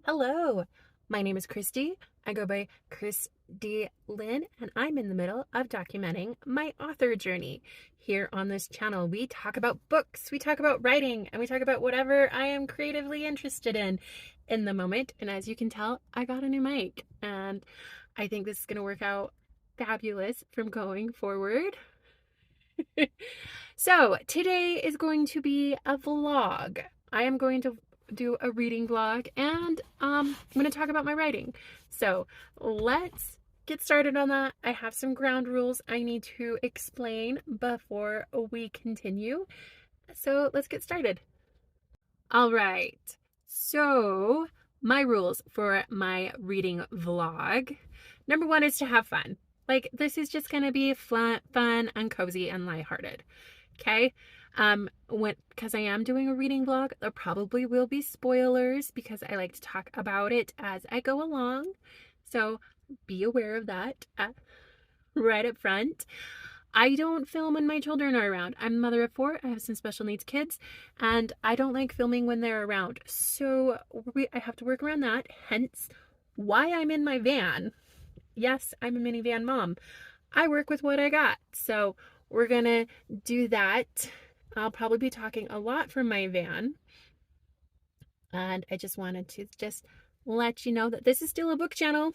Hello, my name is Christy. I go by Chris D. Lynn, and I'm in the middle of documenting my author journey. Here on this channel, we talk about books, we talk about writing, and we talk about whatever I am creatively interested in the moment. And as you can tell, I got a new mic, and I think this is going to work out fabulous from going forward. So, today is going to be a vlog. I am going to do a reading vlog and I'm going to talk about my writing. So, let's get started on that. I have some ground rules I need to explain before we continue. So, let's get started. All right. So, my rules for my reading vlog. Number one is to have fun. Like, this is just going to be fun and cozy and lighthearted. Okay. Because I am doing a reading vlog, there probably will be spoilers because I like to talk about it as I go along. So be aware of that right up front. I don't film when my children are around. I'm a mother of 4. I have some special needs kids, and I don't like filming when they're around. So I have to work around that, hence why I'm in my van. Yes, I'm a minivan mom. I work with what I got. So we're gonna do that. I'll probably be talking a lot from my van. And I just wanted to let you know that this is still a book channel,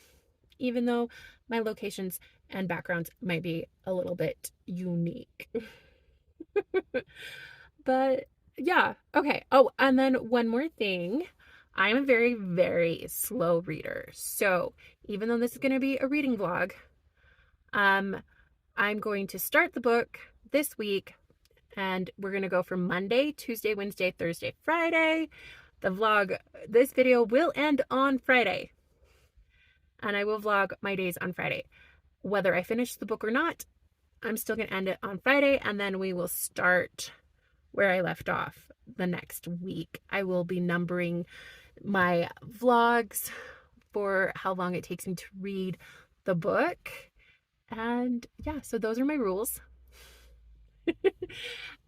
even though my locations and backgrounds might be a little bit unique. But yeah, okay. Oh, and then one more thing. I'm a very, very slow reader. So even though this is going to be a reading vlog, I'm going to start the book this week, and we're going to go from Monday, Tuesday, Wednesday, Thursday, Friday. This video will end on Friday, and I will vlog my days on Friday. Whether I finish the book or not, I'm still going to end it on Friday, and then we will start where I left off the next week. I will be numbering my vlogs for how long it takes me to read the book. And yeah, so those are my rules.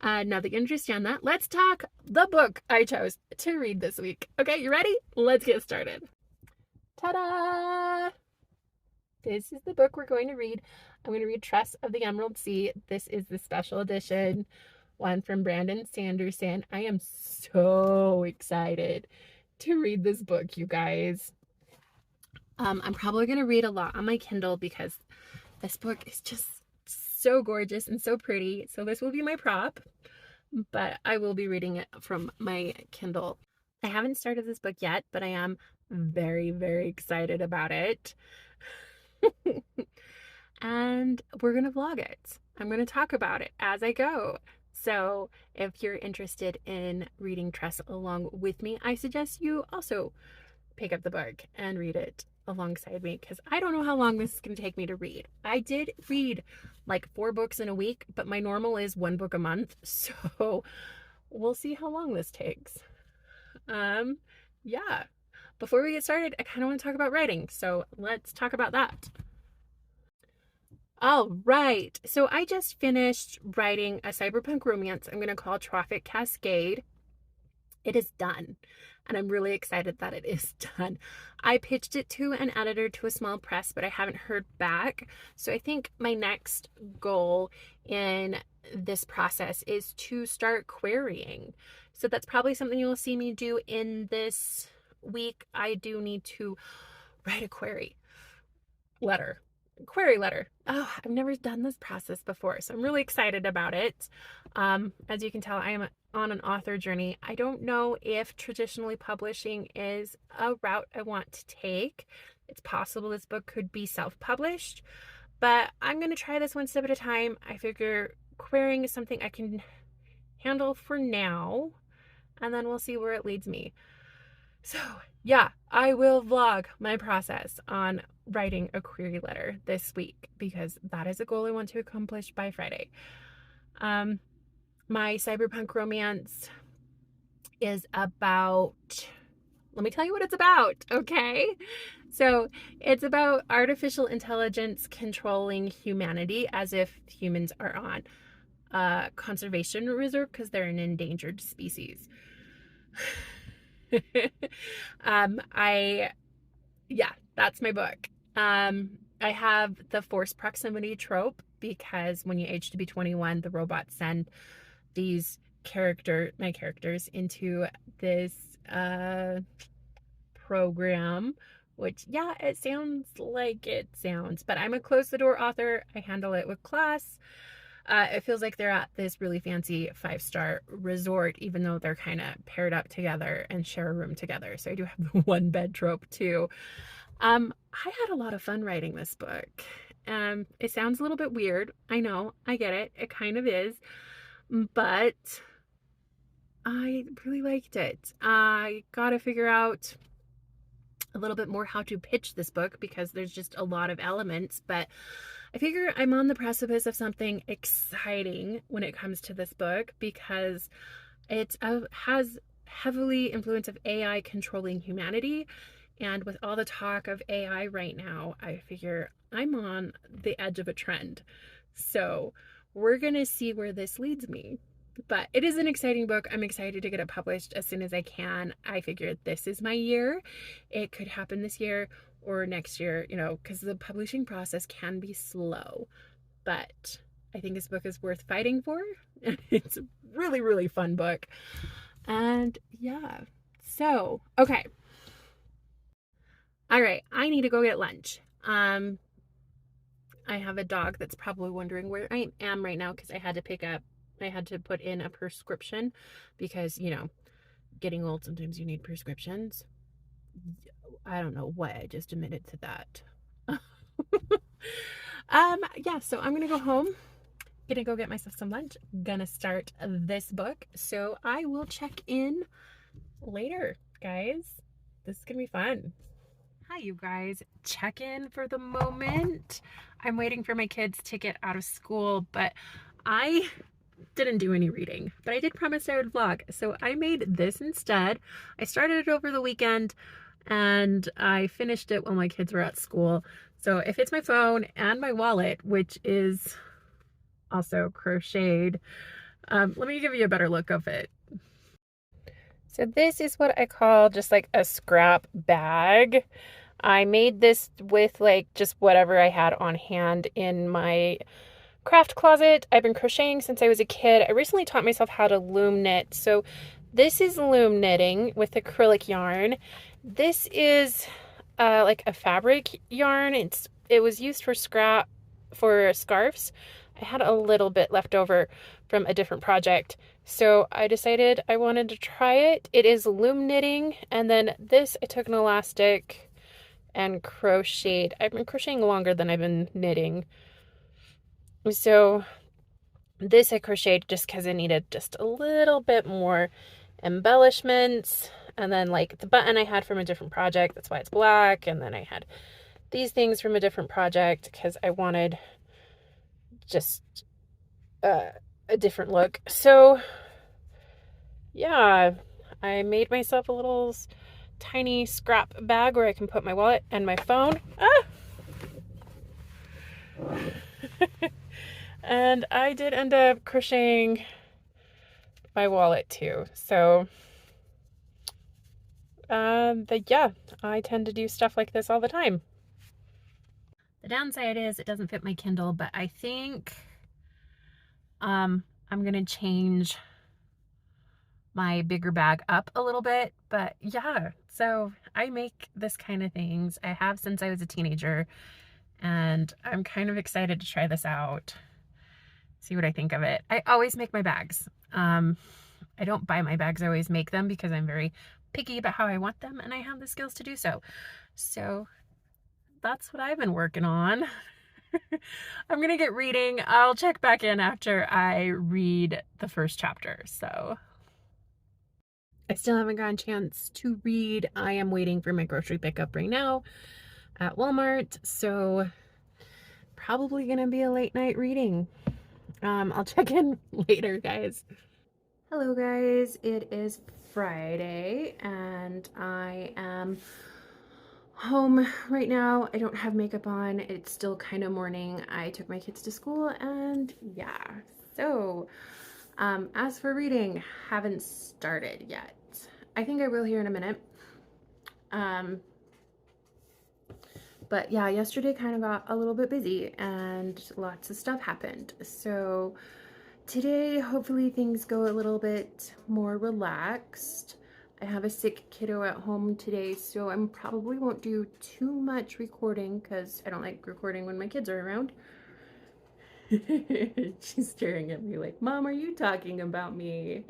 Now that you understand that, let's talk the book I chose to read this week. Okay, you ready? Let's get started. Ta-da! This is the book we're going to read. I'm going to read Tress of the Emerald Sea. This is the special edition one from Brandon Sanderson. I am so excited to read this book, you guys. I'm probably going to read a lot on my Kindle because this book is just so gorgeous and so pretty. So this will be my prop, but I will be reading it from my Kindle. I haven't started this book yet, but I am very, very excited about it. And we're going to vlog it. I'm going to talk about it as I go. So if you're interested in reading Tress along with me, I suggest you also pick up the book and read it alongside me, because I don't know how long this is going to take me to read. I did read like 4 books in a week, but my normal is 1 book a month. So we'll see how long this takes. Yeah. Before we get started, I kind of want to talk about writing. So let's talk about that. All right. So I just finished writing a cyberpunk romance I'm going to call Traffic Cascade. It is done, and I'm really excited that it is done. I pitched it to an editor to a small press, but I haven't heard back. So I think my next goal in this process is to start querying. So that's probably something you'll see me do in this week. I do need to write a query letter. Oh, I've never done this process before, so I'm really excited about it. As you can tell, I am on an author journey. I don't know if traditionally publishing is a route I want to take. It's possible this book could be self-published, but I'm going to try this one step at a time. I figure querying is something I can handle for now, and then we'll see where it leads me. So yeah, I will vlog my process on writing a query letter this week because that is a goal I want to accomplish by Friday. My cyberpunk romance is about, let me tell you what it's about, okay? So it's about artificial intelligence controlling humanity as if humans are on a conservation reserve because they're an endangered species. I yeah, that's my book. I have the forced proximity trope because when you age to be 21, the robots send these my characters into this program, which yeah, it sounds like it sounds, but I'm a close the door author. I handle it with class. It feels like they're at this really fancy 5-star resort, even though they're kind of paired up together and share a room together. So I do have the one bed trope too. I had a lot of fun writing this book. It sounds a little bit weird. I know, I get it. It kind of is, but I really liked it. I got to figure out a little bit more how to pitch this book because there's just a lot of elements, but I figure I'm on the precipice of something exciting when it comes to this book because it has heavily influence of AI controlling humanity. And with all the talk of AI right now, I figure I'm on the edge of a trend. So we're going to see where this leads me. But it is an exciting book. I'm excited to get it published as soon as I can. I figured this is my year. It could happen this year or next year, you know, because the publishing process can be slow. But I think this book is worth fighting for. It's a really, really fun book. And yeah. So, okay. All right, I need to go get lunch. I have a dog that's probably wondering where I am right now because I had to put in a prescription because, you know, getting old, sometimes you need prescriptions. I don't know why I just admitted to that. Yeah, so I'm gonna go home, gonna go get myself some lunch, gonna start this book. So I will check in later, guys. This is gonna be fun. Hi, you guys. Check in for the moment. I'm waiting for my kids to get out of school, but I didn't do any reading, but I did promise I would vlog. So I made this instead. I started it over the weekend and I finished it while my kids were at school. So it fits my phone and my wallet, which is also crocheted. Let me give you a better look of it. So this is what I call just like a scrap bag. I made this with like just whatever I had on hand in my craft closet. I've been crocheting since I was a kid. I recently taught myself how to loom knit. So this is loom knitting with acrylic yarn. This is like a fabric yarn. It was used for scarves. I had a little bit left over from a different project. So I decided I wanted to try it. It is loom knitting. And then this, I took an elastic and crocheted. I've been crocheting longer than I've been knitting. So this I crocheted just because I needed just a little bit more embellishments. And then like the button I had from a different project, that's why it's black. And then I had these things from a different project because I wanted just a different look. So yeah, I made myself a little tiny scrap bag where I can put my wallet and my phone. And I did end up crocheting my wallet too. So yeah, I tend to do stuff like this all the time. The downside is it doesn't fit my Kindle, but I think I'm gonna change my bigger bag up a little bit. But yeah, so I make this kind of things. I have since I was a teenager, and I'm kind of excited to try this out, see what I think of it. I always make my bags. I don't buy my bags, I always make them because I'm very picky about how I want them and I have the skills to do so. So that's what I've been working on. I'm gonna get reading. I'll check back in after I read the first chapter. So I still haven't gotten a chance to read. I am waiting for my grocery pickup right now at Walmart. So probably gonna be a late night reading. I'll check in later, guys. Hello guys, it is Friday and I am home right now. I don't have makeup on. It's still kind of morning. I took my kids to school and yeah. So, as for reading, haven't started yet. I think I will here in a minute. But yeah, yesterday kind of got a little bit busy and lots of stuff happened. So today, hopefully things go a little bit more relaxed. I have a sick kiddo at home today, so I probably won't do too much recording because I don't like recording when my kids are around. She's staring at me like, Mom, are you talking about me?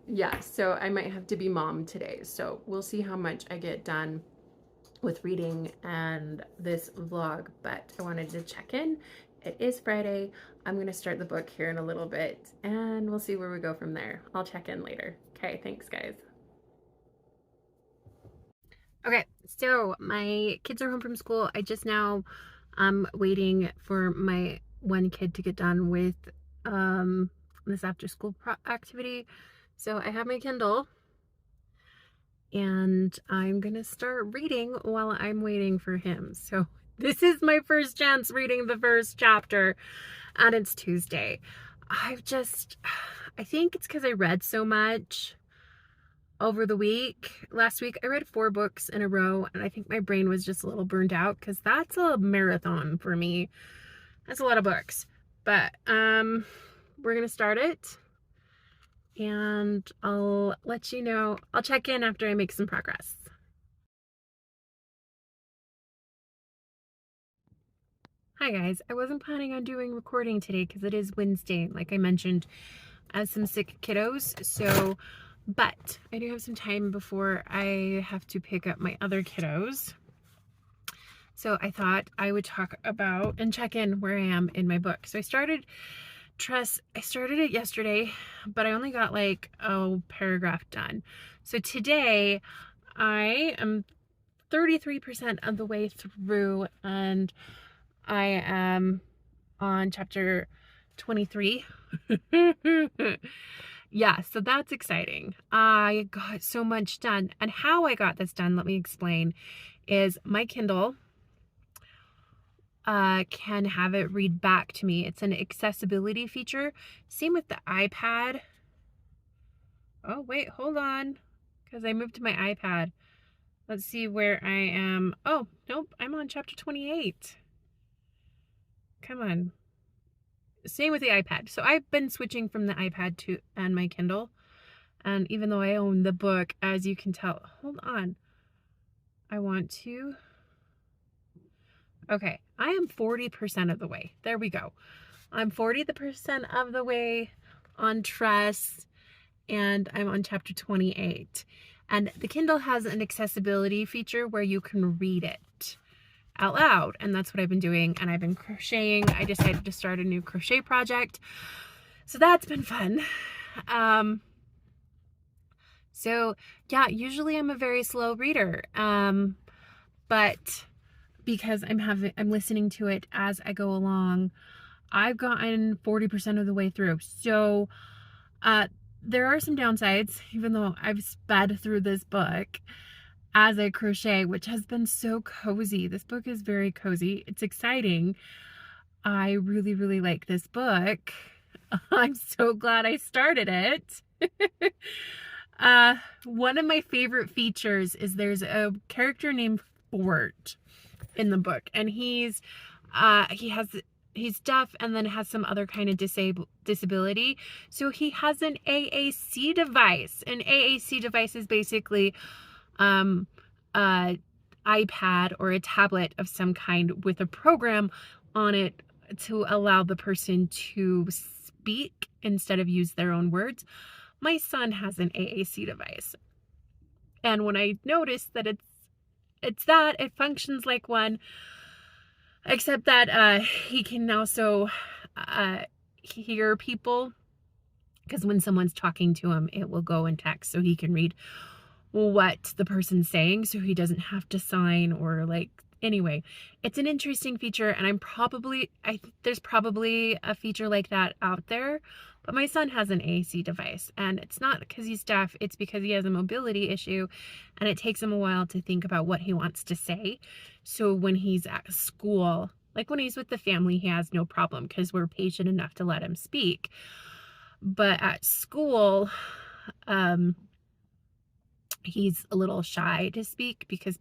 Yeah, so I might have to be mom today. So we'll see how much I get done with reading and this vlog, but I wanted to check in. It is Friday. I'm gonna start the book here in a little bit and we'll see where we go from there. I'll check in later. Okay, thanks guys. Okay, so my kids are home from school. I just now waiting for my one kid to get done with this after school activity. So I have my Kindle and I'm gonna start reading while I'm waiting for him. So this is my first chance reading the first chapter and it's Tuesday. I think it's because I read so much over the week. Last week I read 4 books in a row and I think my brain was just a little burned out because that's a marathon for me. That's a lot of books. But we're gonna start it and I'll let you know. I'll check in after I make some progress. Hi guys, I wasn't planning on doing recording today because it is Wednesday, like I mentioned, as some sick kiddos. So, but I do have some time before I have to pick up my other kiddos. So I thought I would talk about and check in where I am in my book. So I started Tress, I started it yesterday, but I only got like a paragraph done. So today I am 33% of the way through and I am on chapter 23. Yeah, so that's exciting. I got so much done. And how I got this done, let me explain, is my Kindle can have it read back to me. It's an accessibility feature. Same with the iPad. Oh, wait, hold on. Because I moved to my iPad. Let's see where I am. Oh, nope, I'm on chapter 28. Come on. Same with the iPad. So I've been switching from the iPad to and my Kindle. And even though I own the book, as you can tell, hold on. I want to. Okay, I am 40% of the way. There we go. I'm 40% of the way on Tress and I'm on chapter 28. And the Kindle has an accessibility feature where you can read it out loud, and that's what I've been doing. And I've been crocheting. I decided to start a new crochet project, so that's been fun. So yeah, usually I'm a very slow reader, but because I'm listening to it as I go along, I've gotten 40% of the way through. So there are some downsides, even though I've sped through this book as I crochet, which has been so cozy. This book is very cozy. It's exciting. I really, really like this book. I'm so glad I started it. One of my favorite features is there's a character named Fort in the book, and he's deaf and then has some other kind of disability. So he has an AAC device. An AAC device is basically a iPad or a tablet of some kind with a program on it to allow the person to speak instead of use their own words. My son has an AAC device. And when I noticed that it functions like one, except that he can also hear people, because when someone's talking to him, it will go in text so he can read what the person's saying, so he doesn't have to sign or anyway, it's an interesting feature, and I think there's probably a feature like that out there, but my son has an AAC device, and it's not because he's deaf, it's because he has a mobility issue, and it takes him a while to think about what he wants to say. So when he's at school, like when he's with the family, he has no problem because we're patient enough to let him speak. But at school, he's a little shy to speak because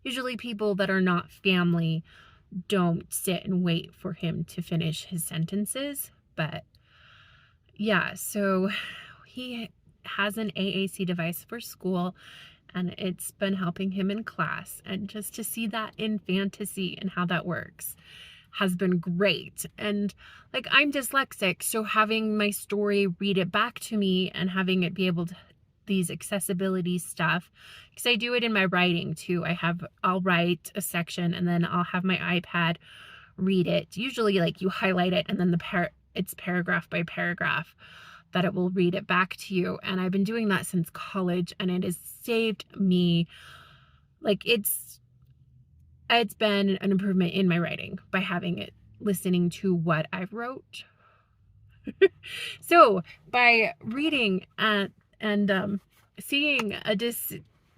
usually people that are not family don't sit and wait for him to finish his sentences. But yeah, so he has an AAC device for school, and it's been helping him in class. And just to see that in fantasy and how that works has been great. And like, I'm dyslexic, so having my story read it back to me and having it be able to these accessibility stuff, because I do it in my writing too. I'll write a section and then I'll have my iPad read it. Usually like you highlight it and then it's paragraph by paragraph that it will read it back to you. And I've been doing that since college, and it has saved me. Like, it's been an improvement in my writing by having it listening to what I've wrote. So by reading and seeing a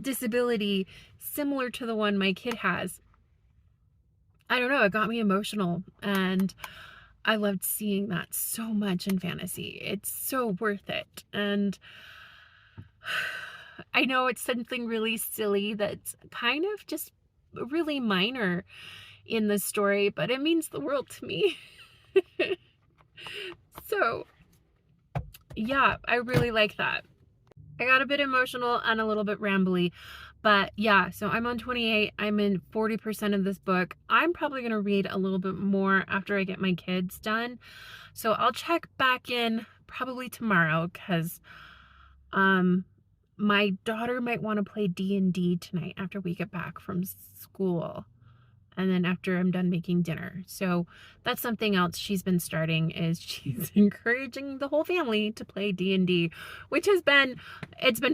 disability similar to the one my kid has, I don't know, it got me emotional, and I loved seeing that so much in fantasy. It's so worth it. And I know it's something really silly that's kind of just really minor in the story, but it means the world to me. So yeah, I really like that. I got a bit emotional and a little bit rambly, but yeah, so I'm on 28. I'm in 40% of this book. I'm probably going to read a little bit more after I get my kids done. So I'll check back in probably tomorrow, because my daughter might want to play D&D tonight after we get back from school, and then after I'm done making dinner. So that's something else she's been starting, is she's encouraging the whole family to play D&D, which it's been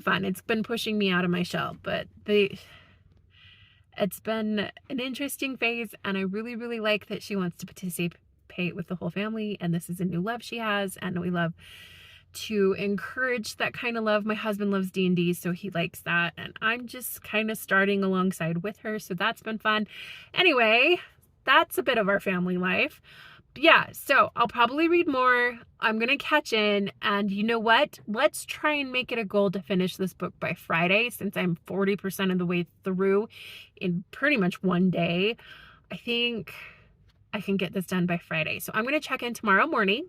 fun. It's been pushing me out of my shell, but it's been an interesting phase, and I really, really like that she wants to participate with the whole family, and this is a new love she has, and we love to encourage that kind of love. My husband loves D&D, so he likes that, and I'm just kind of starting alongside with her, so that's been fun. Anyway, that's a bit of our family life. But yeah, so I'll probably read more. I'm gonna catch in, and you know what? Let's try and make it a goal to finish this book by Friday, since I'm 40% of the way through in pretty much one day. I think I can get this done by Friday. So I'm gonna check in tomorrow morning,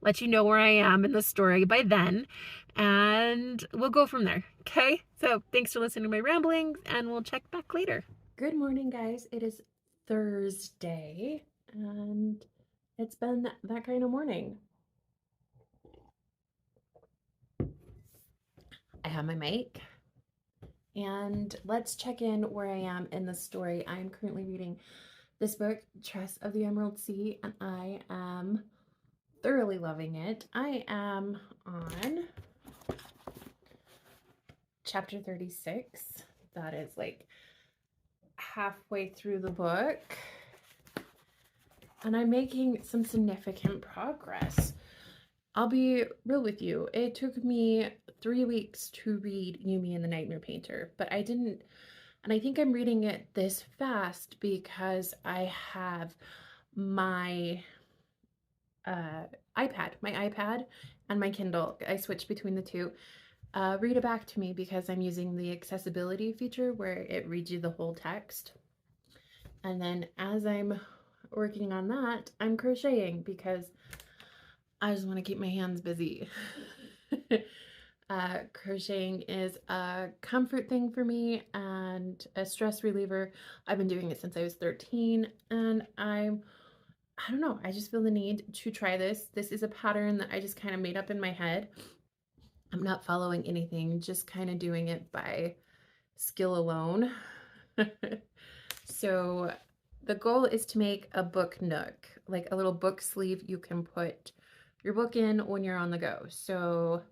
let you know where I am in the story by then, and we'll go from there. Okay? So thanks for listening to my ramblings, and we'll check back later. Good morning, guys. It is Thursday, and it's been that kind of morning. I have my mic, and let's check in where I am in the story. I'm currently reading this book, Tress of the Emerald Sea, and I am thoroughly loving it. I am on chapter 36. That is like halfway through the book, and I'm making some significant progress. I'll be real with you. It took me 3 weeks to read Yumi and the Nightmare Painter, but I didn't, and I think I'm reading it this fast because I have my iPad and my Kindle. I switch between the two. Read it back to me because I'm using the accessibility feature where it reads you the whole text. And then as I'm working on that, I'm crocheting because I just want to keep my hands busy. Crocheting is a comfort thing for me and a stress reliever. I've been doing it since I was 13, and I don't know, I just feel the need to try this. This is a pattern that I just kind of made up in my head. I'm not following anything, just kind of doing it by skill alone. So the goal is to make a book nook, like a little book sleeve you can put your book in when you're on the go. So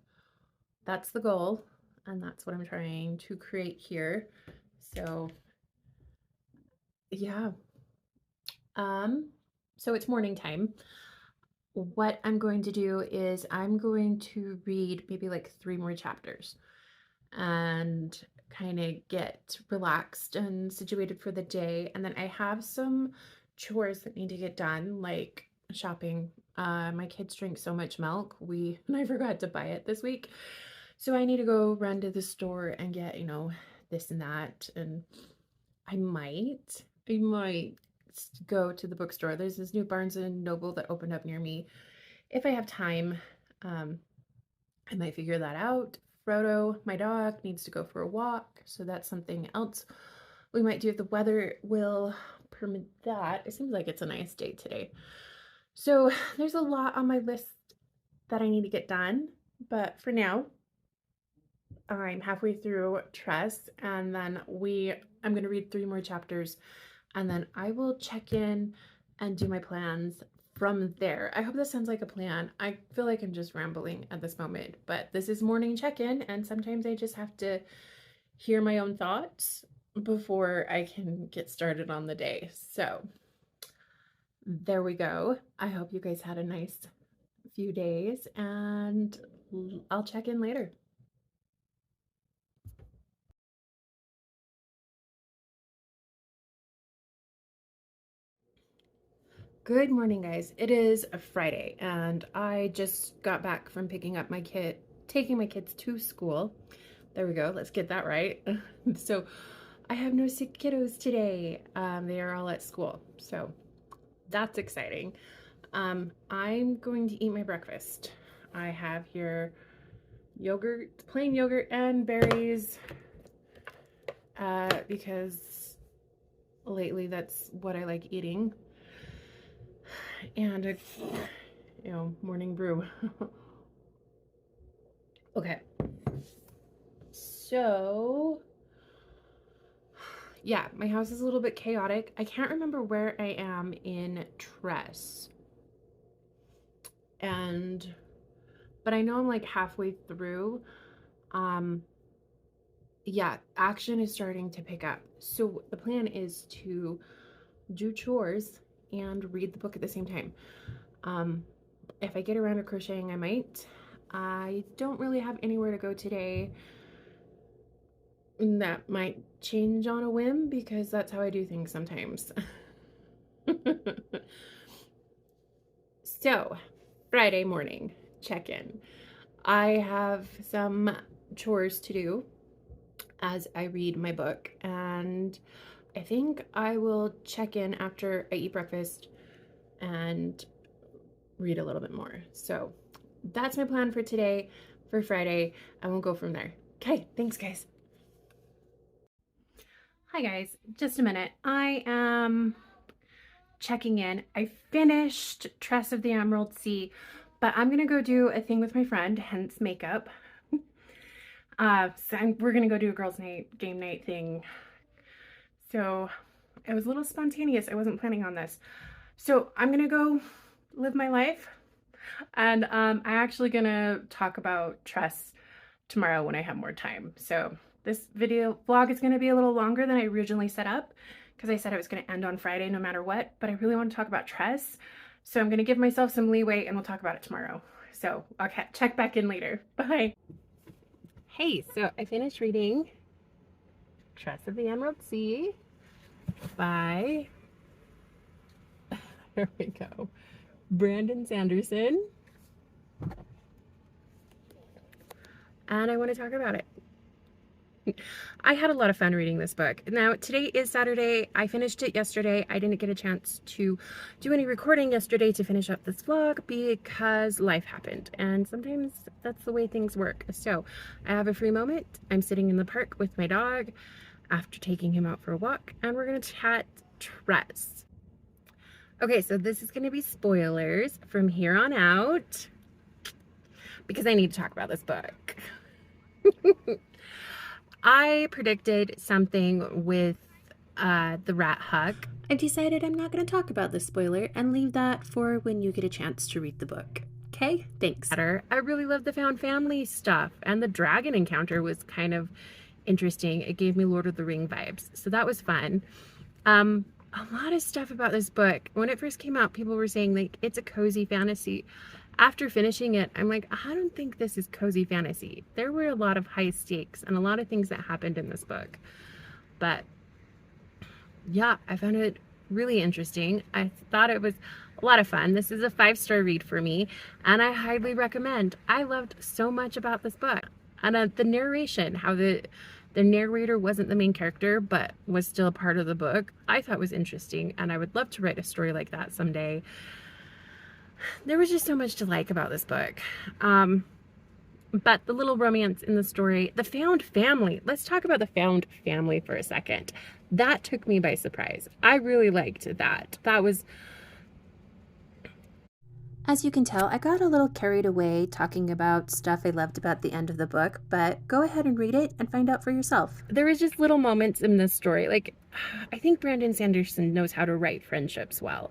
that's the goal, and that's what I'm trying to create here. So yeah. So it's morning time. What I'm going to do is I'm going to read maybe like 3 more chapters and kind of get relaxed and situated for the day. And then I have some chores that need to get done, like shopping. My kids drink so much milk. And I forgot to buy it this week. So I need to go run to the store and get, this and that. And I might go to the bookstore. There's this new Barnes and Noble that opened up near me. If I have time, I might figure that out. Frodo, my dog, needs to go for a walk. So that's something else we might do if the weather will permit that. It seems like it's a nice day today. So there's a lot on my list that I need to get done. But for now, I'm halfway through Tress, and then I'm going to read 3 more chapters, and then I will check in and do my plans from there. I hope this sounds like a plan. I feel like I'm just rambling at this moment, but this is morning check-in, and sometimes I just have to hear my own thoughts before I can get started on the day. So there we go. I hope you guys had a nice few days, and I'll check in later. Good morning, guys. It is a Friday, and I just got back from taking my kids to school. There we go. Let's get that right. So I have no sick kiddos today. They are all at school, so that's exciting. I'm going to eat my breakfast. I have here yogurt, plain yogurt and berries, because lately that's what I like eating. And a morning brew. Okay, so yeah, my house is a little bit chaotic. I can't remember where I am in Tress, but I know I'm like halfway through. Yeah, action is starting to pick up. So the plan is to do chores and read the book at the same time. If I get around to crocheting, I might. I don't really have anywhere to go today. That might change on a whim, because that's how I do things sometimes. So, Friday morning check-in. I have some chores to do as I read my book, and I think I will check in after I eat breakfast and read a little bit more. So that's my plan for today, for Friday, and we'll go from there. Okay, thanks, guys. Hi, guys. Just a minute. I am checking in. I finished Tress of the Emerald Sea, but I'm gonna go do a thing with my friend, hence makeup. We're gonna go do a girls' night, game night thing. So it was a little spontaneous. I wasn't planning on this. So I'm gonna go live my life, and I'm actually gonna talk about Tress tomorrow when I have more time. So this vlog is gonna be a little longer than I originally set up, because I said I was gonna end on Friday no matter what, but I really want to talk about Tress. So I'm gonna give myself some leeway and we'll talk about it tomorrow. So I'll check back in later. Bye. Hey, so I finished reading Tress of the Emerald Sea by, there we go, Brandon Sanderson. And I want to talk about it. I had a lot of fun reading this book. Now, today is Saturday. I finished it yesterday. I didn't get a chance to do any recording yesterday to finish up this vlog because life happened, and sometimes that's the way things work. So I have a free moment. I'm sitting in the park with my dog after taking him out for a walk, and we're going to chat Tress. Okay, so this is going to be spoilers from here on out, because I need to talk about this book. I predicted something with the rat huck. I decided I'm not going to talk about this spoiler and leave that for when you get a chance to read the book. Okay, thanks. I really love the found family stuff, and the dragon encounter was kind of interesting. It gave me Lord of the Ring vibes, so that was fun. A lot of stuff about this book. When it first came out, people were saying like it's a cozy fantasy. After finishing it, I'm like, I don't think this is cozy fantasy. There were a lot of high stakes and a lot of things that happened in this book. But yeah, I found it really interesting. I thought it was a lot of fun. This is a 5-star read for me, and I highly recommend. I loved so much about this book. And the narration, how the narrator wasn't the main character, but was still a part of the book, I thought was interesting, and I would love to write a story like that someday. There was just so much to like about this book. But the little romance in the story, the found family. Let's talk about the found family for a second. That took me by surprise. I really liked that. That was... As you can tell, I got a little carried away talking about stuff I loved about the end of the book, but go ahead and read it and find out for yourself. There was just little moments in this story. Like, I think Brandon Sanderson knows how to write friendships well.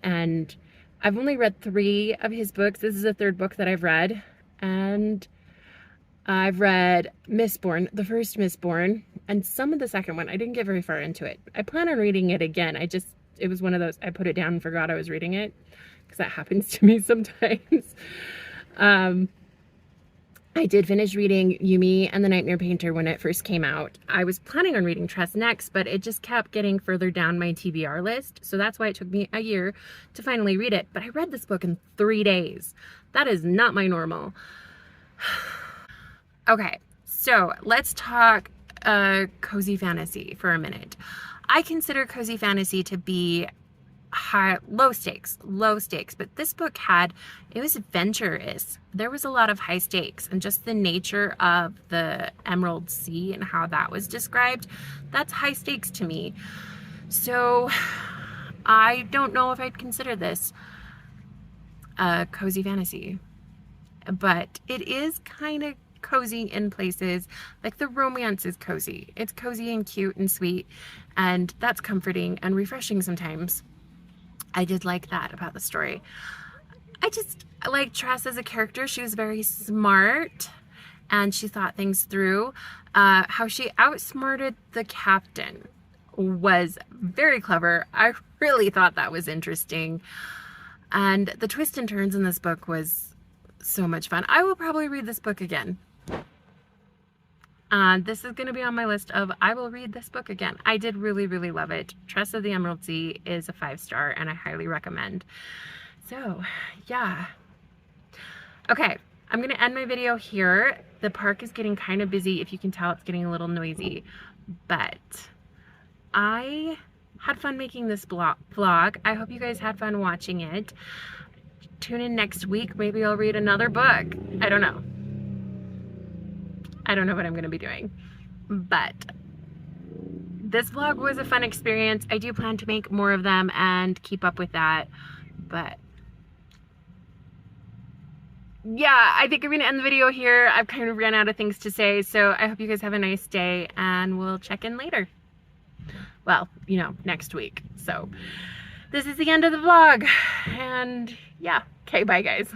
And I've only read 3 of his books. This is the 3rd book that I've read. And I've read Mistborn, the first Mistborn, and some of the second one. I didn't get very far into it. I plan on reading it again. It was one of those, I put it down and forgot I was reading it, because that happens to me sometimes. I did finish reading Yumi and the Nightmare Painter when it first came out. I was planning on reading Tress next, but it just kept getting further down my TBR list, so that's why it took me a year to finally read it. But I read this book in 3 days. That is not my normal. Okay, so let's talk cozy fantasy for a minute. I consider cozy fantasy to be low stakes, but this book it was adventurous. There was a lot of high stakes, and just the nature of the Emerald Sea and how that was described, that's high stakes to me. So I don't know if I'd consider this cozy fantasy, but it is kind of cozy in places. Like, the romance is cozy. It's cozy and cute and sweet, and that's comforting and refreshing sometimes. I did like that about the story. I just like Tress as a character. She was very smart, and she thought things through. How she outsmarted the captain was very clever. I really thought that was interesting. And the twists and turns in this book was so much fun. I will probably read this book again. This is going to be on my list of I will read this book again. I did really, really love it. Tress of the Emerald Sea is a 5-star, and I highly recommend. So, yeah. Okay, I'm going to end my video here. The park is getting kind of busy. If you can tell, it's getting a little noisy. But I had fun making this vlog. I hope you guys had fun watching it. Tune in next week. Maybe I'll read another book. I don't know. I don't know what I'm going to be doing, but this vlog was a fun experience. I do plan to make more of them and keep up with that, but yeah, I think I'm going to end the video here. I've kind of ran out of things to say, so I hope you guys have a nice day, and we'll check in later. Well, you know, next week. So this is the end of the vlog, and yeah, okay, bye guys.